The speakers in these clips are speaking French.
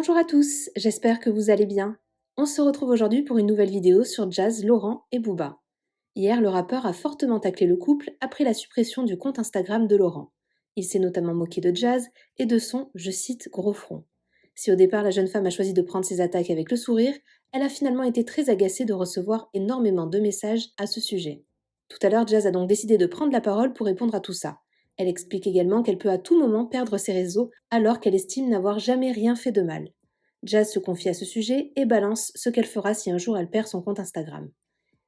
Bonjour à tous, j'espère que vous allez bien. On se retrouve aujourd'hui pour une nouvelle vidéo sur Jazz, Laurent et Booba. Hier, le rappeur a fortement taclé le couple après la suppression du compte Instagram de Laurent. Il s'est notamment moqué de Jazz et de son, je cite, gros front. Si au départ la jeune femme a choisi de prendre ses attaques avec le sourire, elle a finalement été très agacée de recevoir énormément de messages à ce sujet. Tout à l'heure, Jazz a donc décidé de prendre la parole pour répondre à tout ça. Elle explique également qu'elle peut à tout moment perdre ses réseaux alors qu'elle estime n'avoir jamais rien fait de mal. Jazz se confie à ce sujet et balance ce qu'elle fera si un jour elle perd son compte Instagram.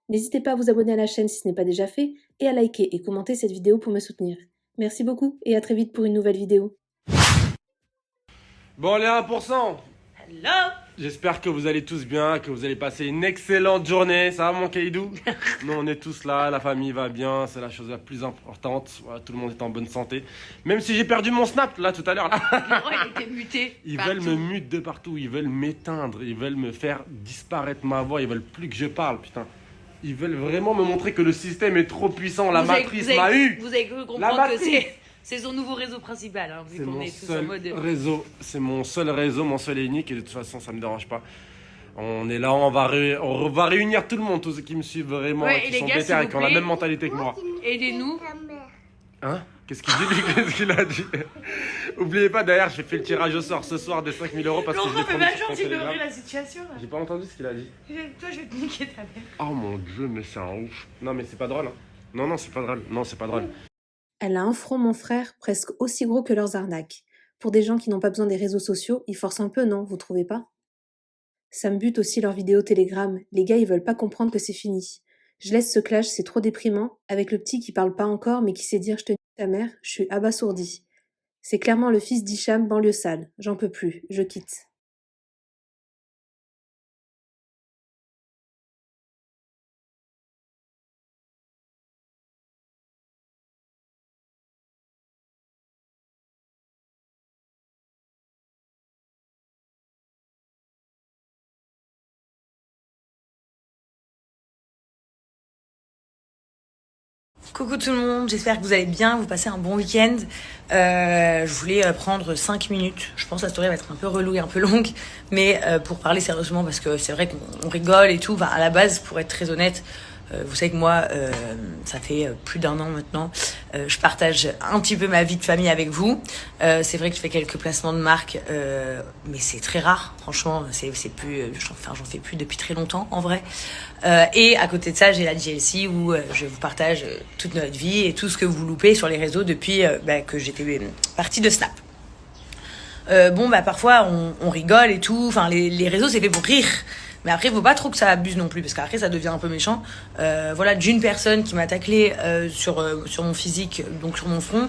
N'hésitez pas à vous abonner à la chaîne si ce n'est pas déjà fait et à liker et commenter cette vidéo pour me soutenir. Merci beaucoup et à très vite pour une nouvelle vidéo. Bon les 1%, Hello. j'espère que vous allez tous bien, que vous allez passer une excellente journée. Ça va mon Kaïdou? Nous on est tous là, la famille va bien, c'est la chose la plus importante. Voilà, tout le monde est en bonne santé. Même si j'ai perdu mon snap là tout à l'heure là. Laurent, il était muté. Ils partout. veulent me mute de partout, ils veulent m'éteindre, ils veulent me faire disparaître ma voix, ils veulent plus que je parle, putain. Ils veulent vraiment me montrer que le système est trop puissant, la matrice m'a eu. Vous avez cru comprendre que c'est son nouveau réseau principal, hein, vu C'est qu'on mon est tous en seul mode... réseau, c'est mon seul réseau, mon seul et unique, et de toute façon ça me dérange pas. On est là, on va réunir tout le monde, tous ceux qui me suivent vraiment, Ouais, qui et les sont gars, déter s'il et vous qui ont la plaît. même mentalité que moi. Aidez-nous. Hein? Qu'est-ce qu'il dit lui? Qu'est-ce qu'il a dit? Oubliez pas, d'ailleurs, j'ai fait le tirage au sort ce soir des 5 000 € parce que je Laurent, l'ai fais promis pas sur genre son d'ignorer Telegram. la situation, là. J'ai pas entendu ce qu'il a dit. Toi, je vais te niquer ta mère. Oh mon dieu, mais c'est un ouf. Non, mais c'est pas drôle. Hein. Non, c'est pas drôle. Non, c'est pas drôle. Elle a un front, mon frère, presque aussi gros que leurs arnaques. Pour des gens qui n'ont pas besoin des réseaux sociaux, ils forcent un peu, non, vous trouvez pas? Ça me bute aussi leurs vidéos Telegram. Les gars, ils veulent pas comprendre que c'est fini. Je laisse ce clash, c'est trop déprimant, avec le petit qui parle pas encore mais qui sait dire je te nique ta mère, je suis abasourdi. C'est clairement le fils d'Hicham, banlieue sale. J'en peux plus, je quitte. Coucou tout le monde, j'espère que vous allez bien, vous passez un bon week-end. Je voulais prendre 5 minutes. Je pense que la story va être un peu relou et un peu longue, mais pour parler sérieusement, parce que c'est vrai qu'on rigole et tout. Enfin, à la base, pour être très honnête, vous savez que moi, ça fait plus d'1 an maintenant, je partage un petit peu ma vie de famille avec vous. C'est vrai que je fais quelques placements de marque, mais c'est très rare. Franchement, c'est plus, j'en fais plus depuis très longtemps en vrai. Et à côté de ça, j'ai la JLC où je vous partage toute notre vie et tout ce que vous loupez sur les réseaux depuis que j'étais partie de Snap. Parfois on rigole et tout. Enfin, les réseaux c'est fait pour rire. Mais après, faut pas trop que ça abuse non plus, parce qu'après, ça devient un peu méchant. Voilà, d'une personne qui m'a taclé sur mon physique, donc sur mon front.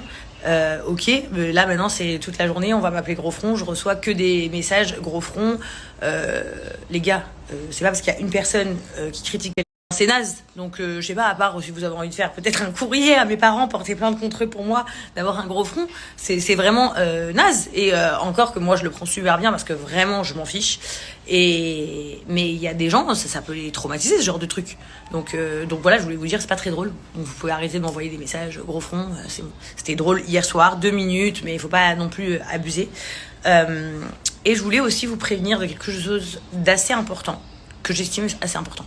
Ok, mais là maintenant, c'est toute la journée, on va m'appeler gros front. Je reçois que des messages gros front. Les gars, c'est pas parce qu'il y a une personne qui critique quelqu'un, c'est naze. Donc, je sais pas, à part si vous avez envie de faire peut-être un courrier à mes parents, porter plainte contre eux pour moi, d'avoir un gros front, c'est vraiment naze. Et encore que moi, je le prends super bien parce que vraiment, je m'en fiche. Mais il y a des gens, ça peut les traumatiser, ce genre de truc. Donc voilà, je voulais vous dire, c'est pas très drôle. Donc vous pouvez arrêter de m'envoyer des messages gros front. C'était drôle hier soir, 2 minutes, mais il faut pas non plus abuser. Et je voulais aussi vous prévenir de quelque chose d'assez important, que j'estime assez important.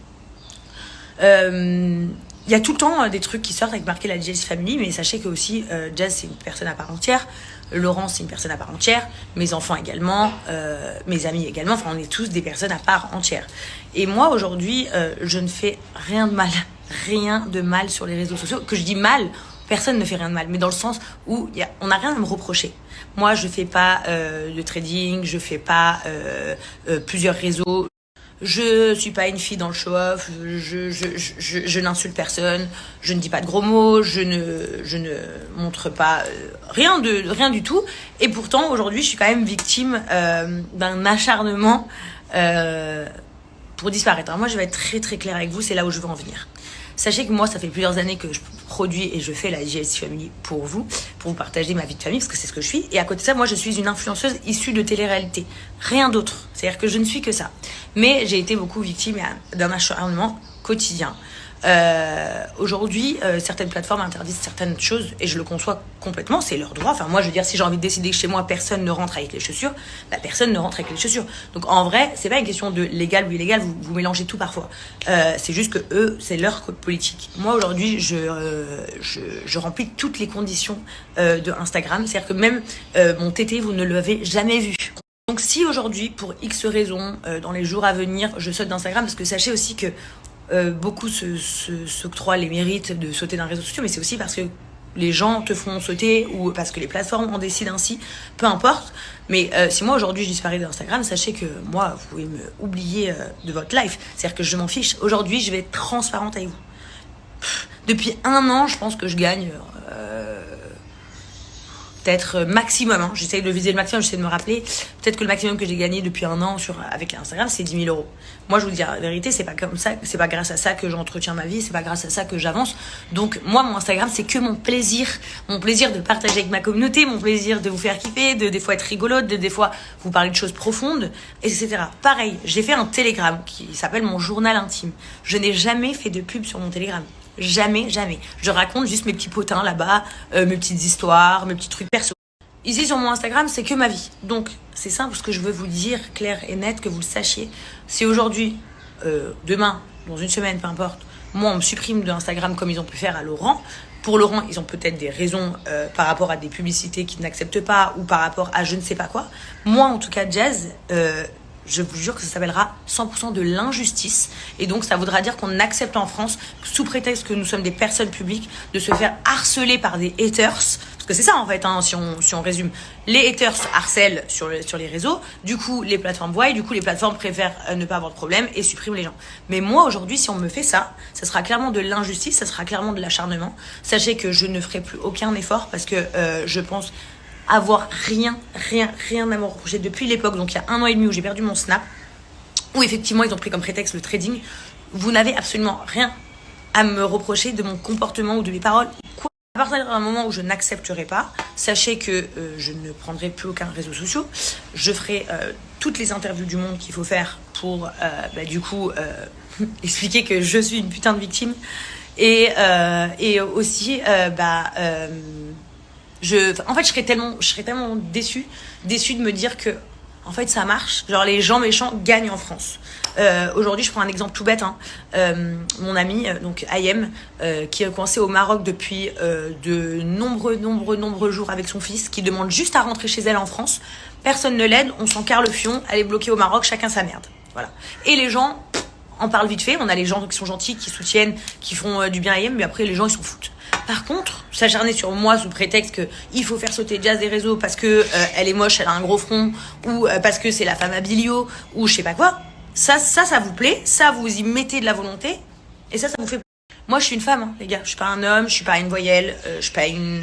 Il y a tout le temps des trucs qui sortent avec marqué la Jazz Family, mais sachez que aussi Jazz c'est une personne à part entière, Laurent c'est une personne à part entière, mes enfants également, mes amis également, enfin on est tous des personnes à part entière. Et moi aujourd'hui je ne fais rien de mal sur les réseaux sociaux. Que je dis mal, personne ne fait rien de mal, mais dans le sens où on n'a rien à me reprocher. Moi je fais pas de trading, je fais pas plusieurs réseaux. Je suis pas une fille dans le show-off, je n'insulte personne, je ne dis pas de gros mots, je ne montre pas rien du tout. Et pourtant, aujourd'hui, je suis quand même victime d'un acharnement pour disparaître. Alors moi, je vais être très très claire avec vous, c'est là où je veux en venir. Sachez que moi, ça fait plusieurs années que je produis et je fais la JLC Family pour vous partager ma vie de famille, parce que c'est ce que je suis. Et à côté de ça, moi, je suis une influenceuse issue de télé-réalité. Rien d'autre. C'est-à-dire que je ne suis que ça. Mais j'ai été beaucoup victime d'un acharnement quotidien. Aujourd'hui, certaines plateformes interdisent certaines choses et je le conçois complètement, c'est leur droit. Enfin, moi, je veux dire, si j'ai envie de décider que chez moi, personne ne rentre avec les chaussures, bah, personne ne rentre avec les chaussures. Donc, en vrai, c'est pas une question de légal ou illégal, vous mélangez tout parfois. C'est juste que eux, c'est leur code politique. Moi, aujourd'hui, je remplis toutes les conditions de Instagram. C'est-à-dire que même mon tété, vous ne l'avez jamais vu. Donc si aujourd'hui, pour X raisons, dans les jours à venir, je saute d'Instagram, parce que sachez aussi que beaucoup s'octroient les mérites de sauter d'un réseau social, mais c'est aussi parce que les gens te font sauter ou parce que les plateformes en décident ainsi, peu importe. Mais si moi aujourd'hui je disparais d'Instagram, sachez que moi, vous pouvez me oublier de votre life. C'est-à-dire que je m'en fiche. Aujourd'hui, je vais être transparente avec vous. Depuis 1 an, je pense que je gagne... peut-être maximum, hein. J'essaye de viser le maximum, j'essaie de me rappeler. Peut-être que le maximum que j'ai gagné depuis 1 an avec Instagram, c'est 10 000 euros. Moi, je vous dis la vérité, c'est pas comme ça, c'est pas grâce à ça que j'entretiens ma vie, c'est pas grâce à ça que j'avance. Donc, moi, mon Instagram, c'est que mon plaisir de partager avec ma communauté, mon plaisir de vous faire kiffer, de des fois être rigolote, de des fois vous parler de choses profondes, etc. Pareil, j'ai fait un Telegram qui s'appelle mon journal intime. Je n'ai jamais fait de pub sur mon Telegram. Jamais, jamais. Je raconte juste mes petits potins là-bas, mes petites histoires, mes petits trucs perso. Ici sur mon Instagram, c'est que ma vie. Donc, c'est simple ce que je veux vous dire, clair et net, que vous le sachiez. Si aujourd'hui, demain, dans une semaine, peu importe, moi, on me supprime de Instagram comme ils ont pu faire à Laurent. Pour Laurent, ils ont peut-être des raisons par rapport à des publicités qu'ils n'acceptent pas ou par rapport à je ne sais pas quoi. Moi, en tout cas, Jazz... je vous jure que ça s'appellera 100% de l'injustice. Et donc, ça voudra dire qu'on accepte en France, sous prétexte que nous sommes des personnes publiques, de se faire harceler par des haters. Parce que c'est ça, en fait, hein, si on résume. Les haters harcèlent sur les réseaux. Du coup, les plateformes voient. Et du coup, les plateformes préfèrent ne pas avoir de problème et suppriment les gens. Mais moi, aujourd'hui, si on me fait ça, ça sera clairement de l'injustice, ça sera clairement de l'acharnement. Sachez que je ne ferai plus aucun effort parce que je pense... avoir rien à me reprocher depuis l'époque, donc il y a 1 an et demi où j'ai perdu mon Snap, où effectivement ils ont pris comme prétexte le trading. Vous n'avez absolument rien à me reprocher de mon comportement ou de mes paroles. Quoi. À partir d'un moment où je n'accepterai pas, sachez que je ne prendrai plus aucun réseau social. Je ferai toutes les interviews du monde qu'il faut faire pour du coup expliquer que je suis une putain de victime et aussi en fait, je serais tellement déçue de me dire que, en fait, ça marche. Genre, les gens méchants gagnent en France. Aujourd'hui, je prends un exemple tout bête, hein. Mon ami, donc Ayem, qui est coincé au Maroc depuis de nombreux jours avec son fils, qui demande juste à rentrer chez elle en France. Personne ne l'aide, on s'en carre le fion, elle est bloquée au Maroc, chacun sa merde. Voilà. Et les gens en parlent vite fait. On a les gens qui sont gentils, qui soutiennent, qui font du bien à Ayem, mais après, les gens, ils s'en foutent. Par contre, s'acharner sur moi sous prétexte que il faut faire sauter Jazz des réseaux parce que elle est moche, elle a un gros front, ou parce que c'est la femme à Bilio, ou je sais pas quoi, ça vous plaît, ça vous y mettez de la volonté, et ça vous fait. Moi, je suis une femme, hein, les gars. Je suis pas un homme, je suis pas une voyelle, je suis pas une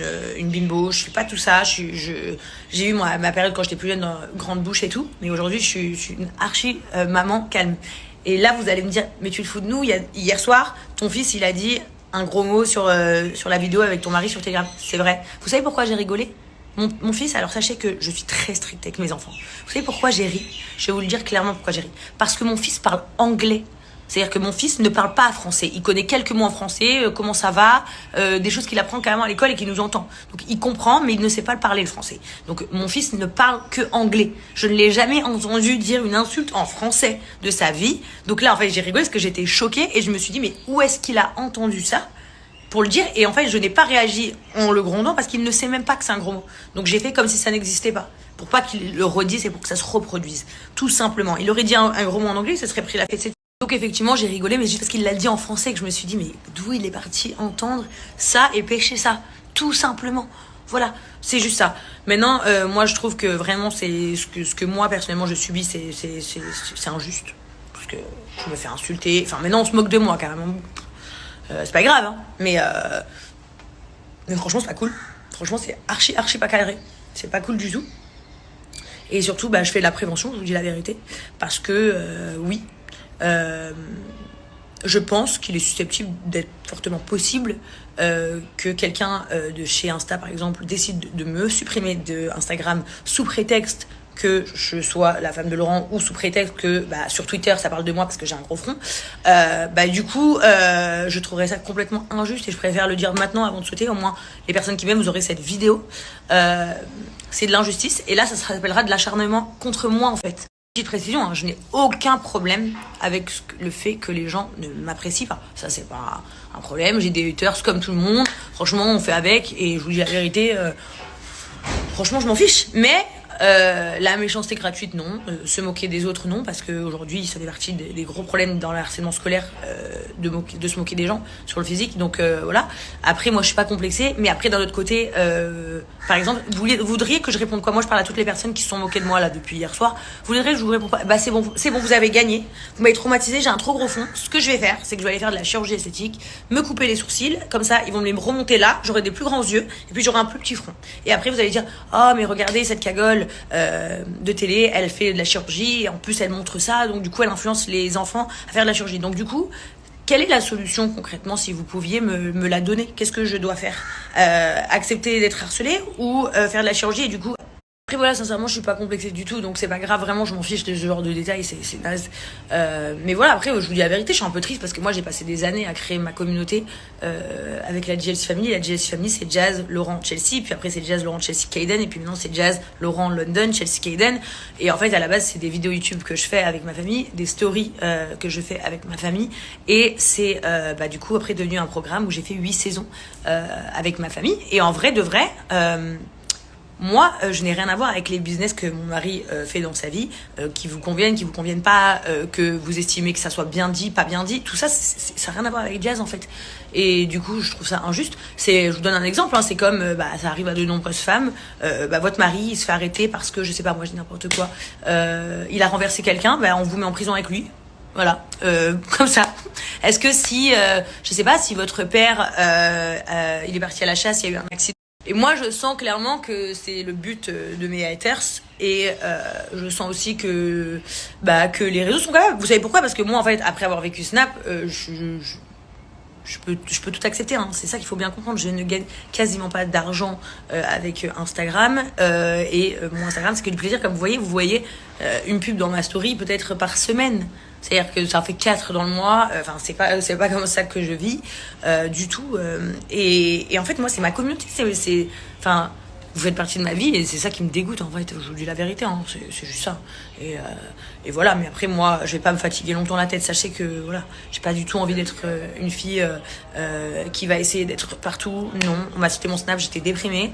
bimbo, je suis pas tout ça. J'ai eu ma période quand j'étais plus jeune, grande bouche et tout, mais aujourd'hui, je suis une archi maman calme. Et là, vous allez me dire, mais tu te fous de nous? Hier soir, ton fils, il a dit un gros mot sur la vidéo avec ton mari sur Telegram. C'est vrai. Vous savez pourquoi j'ai rigolé? Mon fils, alors sachez que je suis très stricte avec mes enfants. Vous savez pourquoi j'ai ri? Je vais vous le dire clairement pourquoi j'ai ri. Parce que mon fils parle anglais. C'est-à-dire que mon fils ne parle pas français. Il connaît quelques mots en français, comment ça va, des choses qu'il apprend carrément à l'école et qu'il nous entend. Donc il comprend, mais il ne sait pas le parler, le français. Donc mon fils ne parle que anglais. Je ne l'ai jamais entendu dire une insulte en français de sa vie. Donc là, en fait, j'ai rigolé parce que j'étais choquée et je me suis dit, mais où est-ce qu'il a entendu ça pour le dire? Et en fait, je n'ai pas réagi en le grondant parce qu'il ne sait même pas que c'est un gros mot. Donc j'ai fait comme si ça n'existait pas. Pour pas qu'il le redise et pour que ça se reproduise. Tout simplement. Il aurait dit un gros mot en anglais, il se serait pris la fête. Donc effectivement, j'ai rigolé, mais juste parce qu'il l'a dit en français que je me suis dit, mais d'où il est parti entendre ça et pêcher ça? Tout simplement. Voilà, c'est juste ça. Maintenant, moi, je trouve que vraiment, c'est ce que moi, personnellement, je subis, c'est injuste. Parce que je me fais insulter. Enfin, maintenant, on se moque de moi, carrément. C'est pas grave, hein. Mais franchement, c'est pas cool. Franchement, c'est archi pas carré. C'est pas cool du tout. Et surtout, je fais de la prévention, je vous dis la vérité. Parce que, oui... je pense qu'il est susceptible d'être fortement possible que quelqu'un de chez Insta, par exemple, décide de me supprimer de Instagram sous prétexte que je sois la femme de Laurent ou sous prétexte que sur Twitter ça parle de moi parce que j'ai un gros front, du coup je trouverais ça complètement injuste et je préfère le dire maintenant avant de sauter. Au moins les personnes qui m'aiment, vous aurez cette vidéo. C'est de l'injustice et là ça s'appellera de l'acharnement contre moi en fait. Petite précision, hein, je n'ai aucun problème avec le fait que les gens ne m'apprécient pas. Ça, c'est pas un problème. J'ai des haters comme tout le monde. Franchement, on fait avec. Et je vous dis la vérité, franchement, je m'en fiche. Mais la méchanceté gratuite, non. Se moquer des autres, non. Parce qu'aujourd'hui, ça fait partie des gros problèmes dans le harcèlement scolaire de se moquer des gens sur le physique. Donc voilà. Après, moi, je suis pas complexée. Mais après, d'un autre côté, par exemple, vous voudriez que je réponde quoi? Moi, je parle à toutes les personnes qui se sont moquées de moi là depuis hier soir. Vous voudriez que je vous réponde pas? C'est bon, vous avez gagné. Vous m'avez traumatisé, j'ai un trop gros fond. Ce que je vais faire, c'est que je vais aller faire de la chirurgie esthétique, me couper les sourcils. Comme ça, ils vont me les remonter là. J'aurai des plus grands yeux et puis j'aurai un plus petit front. Et après, vous allez dire, oh mais regardez cette cagole de télé, elle fait de la chirurgie. Et en plus, elle montre ça, donc du coup, elle influence les enfants à faire de la chirurgie. Donc du coup, quelle est la solution concrètement, si vous pouviez me la donner? Qu'est-ce que je dois faire? Accepter d'être harcelée ou faire de la chirurgie? Et du coup, après voilà, sincèrement, je suis pas complexée du tout, donc c'est pas grave, vraiment, je m'en fiche de ce genre de détails, c'est naze. Mais voilà, après, je vous dis la vérité, je suis un peu triste parce que moi, j'ai passé des années à créer ma communauté avec la JLC Family. La JLC Family, c'est Jazz, Laurent, Chelsea, puis après, c'est Jazz, Laurent, Chelsea, Kayden, et puis maintenant, c'est Jazz, Laurent, London, Chelsea, Kayden. Et en fait, à la base, c'est des vidéos YouTube que je fais avec ma famille, des stories que je fais avec ma famille, et c'est du coup, après, devenu un programme où j'ai fait 8 saisons avec ma famille. Et en vrai, de vrai... moi, je n'ai rien à voir avec les business que mon mari fait dans sa vie, qui vous conviennent pas, que vous estimez que ça soit bien dit, pas bien dit. Tout ça, ça n'a rien à voir avec Jazz en fait. Et du coup, je trouve ça injuste. Je vous donne un exemple, hein, c'est comme, ça arrive à de nombreuses femmes. Votre mari, il se fait arrêter parce que, je sais pas, moi je dis n'importe quoi. Il a renversé quelqu'un, on vous met en prison avec lui. Voilà, comme ça. Est-ce que si, je sais pas, si votre père, il est parti à la chasse, il y a eu un accident. Et moi, je sens clairement que c'est le but de mes haters. Et je sens aussi que les réseaux sont quand même... Vous savez pourquoi? Parce que moi, en fait, après avoir vécu Snap, je peux tout accepter, hein. C'est ça qu'il faut bien comprendre. Je ne gagne quasiment pas d'argent avec Instagram. Mon Instagram, c'est que du plaisir. Comme vous voyez une pub dans ma story peut-être par semaine. C'est-à-dire que ça en fait 4 dans le mois. Enfin, c'est pas comme ça que je vis du tout. Et en fait, moi, c'est ma communauté. Enfin, vous faites partie de ma vie et c'est ça qui me dégoûte en fait. Je vous dis la vérité, hein. C'est juste ça. Et voilà. Mais après, moi, je vais pas me fatiguer longtemps la tête. Sachez que voilà, j'ai pas du tout envie d'être une fille qui va essayer d'être partout. Non, on m'a cité mon Snap, j'étais déprimée.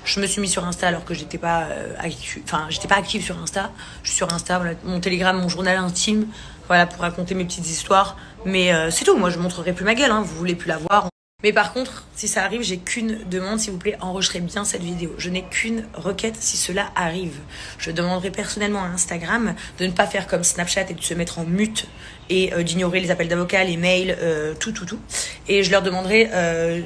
Je me suis mis sur Insta alors que j'étais pas active sur Insta. Je suis sur Insta, voilà, mon Telegram, mon journal intime, voilà, pour raconter mes petites histoires. Mais c'est tout. Moi, je montrerai plus ma gueule. Hein. Vous voulez plus la voir. Mais par contre, si ça arrive, j'ai qu'une demande, s'il vous plaît, enregistrez bien cette vidéo. Je n'ai qu'une requête si cela arrive. Je demanderai personnellement à Instagram de ne pas faire comme Snapchat et de se mettre en mute et d'ignorer les appels d'avocats, les mails, tout. Et je leur demanderai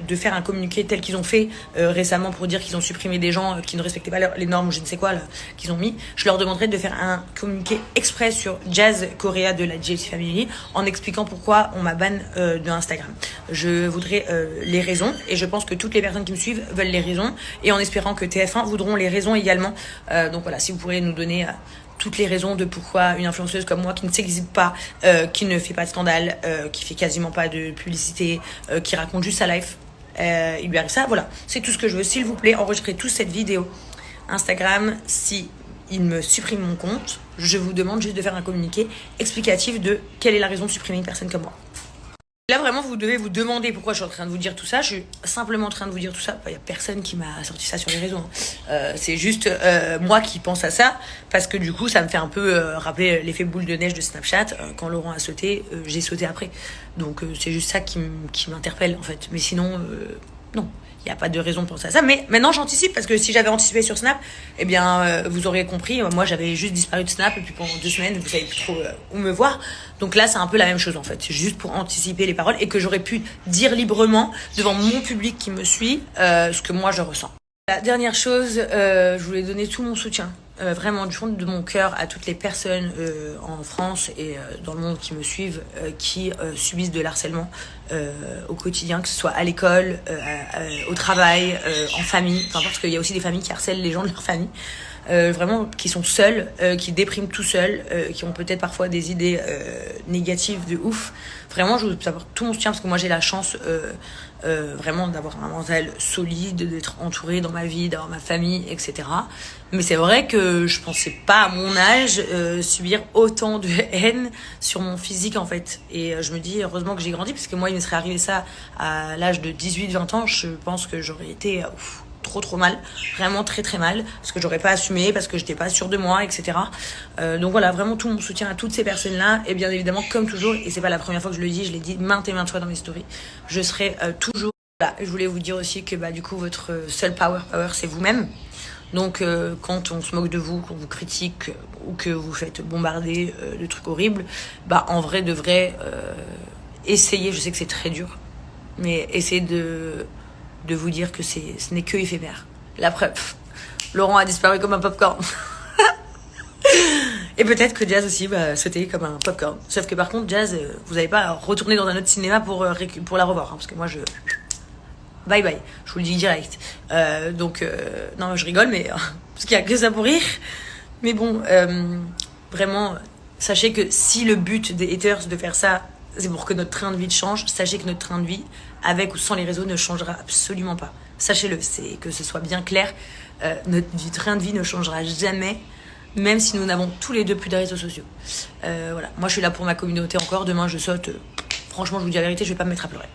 de faire un communiqué tel qu'ils ont fait récemment pour dire qu'ils ont supprimé des gens qui ne respectaient pas les normes ou je ne sais quoi là, qu'ils ont mis. Je leur demanderai de faire un communiqué exprès sur Jazz Korea de la JLC Family en expliquant pourquoi on m'a ban de Instagram. Je voudrais les raisons et je pense que toutes les personnes qui me suivent veulent les raisons et en espérant que TF1 voudront les raisons également. Donc voilà, si vous pourrez nous donner toutes les raisons de pourquoi une influenceuse comme moi qui ne s'exhibe pas, qui ne fait pas de scandale, qui fait quasiment pas de publicité, qui raconte juste sa life, il lui arrive ça. Voilà, c'est tout ce que je veux. S'il vous plaît, enregistrez tous cette vidéo Instagram. Si il me supprime mon compte, je vous demande juste de faire un communiqué explicatif de quelle est la raison de supprimer une personne comme moi. Là, vraiment, vous devez vous demander pourquoi je suis en train de vous dire tout ça. Je suis simplement en train de vous dire tout ça. Il n'y a personne qui m'a sorti ça sur les réseaux. C'est juste moi qui pense à ça. Parce que du coup, ça me fait un peu rappeler l'effet boule de neige de Snapchat. Quand Laurent a sauté, j'ai sauté après. Donc, c'est juste ça qui m'interpelle, en fait. Mais sinon, non. Il n'y a pas de raison de penser à ça. Mais maintenant, j'anticipe parce que si j'avais anticipé sur Snap, eh bien, vous auriez compris. Moi, j'avais juste disparu de Snap et puis pendant 2 semaines, vous savez plus trop où me voir. Donc là, c'est un peu la même chose en fait. C'est juste pour anticiper les paroles et que j'aurais pu dire librement devant mon public qui me suit ce que moi je ressens. La dernière chose, je voulais donner tout mon soutien. Vraiment du fond de mon cœur à toutes les personnes en France et dans le monde qui me suivent qui subissent de l'harcèlement au quotidien, que ce soit à l'école, au travail, en famille, enfin parce qu'il y a aussi des familles qui harcèlent les gens de leur famille. vraiment qui sont seuls, qui dépriment tout seuls, qui ont peut-être parfois des idées négatives de ouf. Vraiment, je veux savoir tout mon soutien parce que moi j'ai la chance vraiment d'avoir un mental solide, d'être entourée dans ma vie, d'avoir ma famille, etc. Mais c'est vrai que je pensais pas à mon âge subir autant de haine sur mon physique en fait. Et je me dis heureusement que j'ai grandi parce que moi il me serait arrivé ça à l'âge de 18-20 ans, je pense que j'aurais été trop mal, vraiment très mal, parce que j'aurais pas assumé, parce que j'étais pas sûre de moi, etc. Donc voilà, vraiment tout mon soutien à toutes ces personnes-là, et bien évidemment, comme toujours, et c'est pas la première fois que je le dis, je l'ai dit maintes et maintes fois dans mes stories, je serai toujours là. Je voulais vous dire aussi que du coup, votre seul power, c'est vous-même. Donc quand on se moque de vous, qu'on vous critique, ou que vous faites bombarder de trucs horribles, en vrai de vrai, essayez, je sais que c'est très dur, mais essayez de vous dire que ce n'est que éphémère. La preuve, Laurent a disparu comme un popcorn. Et peut-être que Jazz aussi va sauter comme un popcorn. Sauf que par contre, Jazz, vous n'allez pas retourner dans un autre cinéma pour la revoir. Parce que moi, bye bye, je vous le dis direct. Non, je rigole, mais parce qu'il n'y a que ça pour rire. Mais bon, vraiment, sachez que si le but des haters de faire ça, c'est pour que notre train de vie change, sachez que notre train de vie, avec ou sans les réseaux, ne changera absolument pas. Sachez-le, c'est que ce soit bien clair, notre train de vie ne changera jamais, même si nous n'avons tous les deux plus de réseaux sociaux. Voilà, moi je suis là pour ma communauté encore, demain je saute. Franchement, je vous dis la vérité, je vais pas me mettre à pleurer.